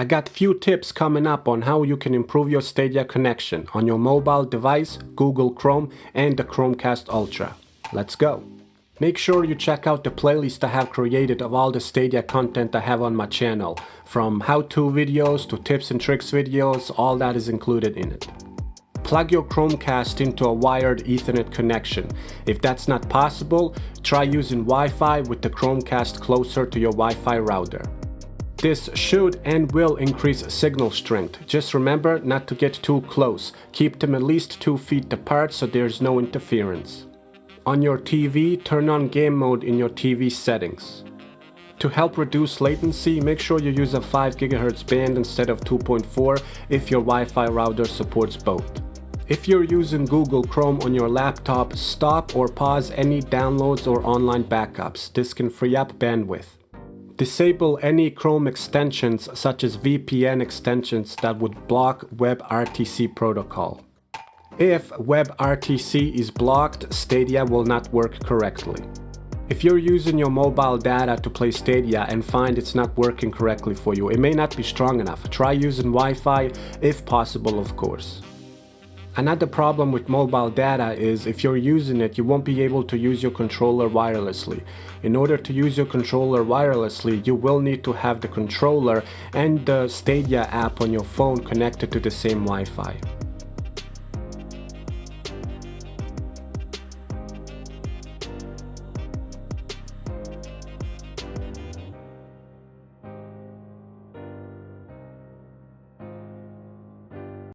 I got few tips coming up on how you can improve your Stadia connection on your mobile device, Google Chrome, and the Chromecast Ultra. Let's go! Make sure you check out the playlist I have created of all the Stadia content I have on my channel. From how-to videos to tips and tricks videos, all that is included in it. Plug your Chromecast into a wired Ethernet connection. If that's not possible, try using Wi-Fi with the Chromecast closer to your Wi-Fi router. This should and will increase signal strength. Just remember not to get too close. Keep them at least 2 feet apart so there's no interference. On your TV, turn on game mode in your TV settings. To help reduce latency, make sure you use a 5 GHz band instead of 2.4 if your Wi-Fi router supports both. If you're using Google Chrome on your laptop, stop or pause any downloads or online backups. This can free up bandwidth. Disable any Chrome extensions such as VPN extensions that would block WebRTC protocol. If WebRTC is blocked, Stadia will not work correctly. If you're using your mobile data to play Stadia and find it's not working correctly for you, it may not be strong enough. Try using Wi-Fi if possible, of course. Another problem with mobile data is if you're using it, you won't be able to use your controller wirelessly. In order to use your controller wirelessly, you will need to have the controller and the Stadia app on your phone connected to the same Wi-Fi.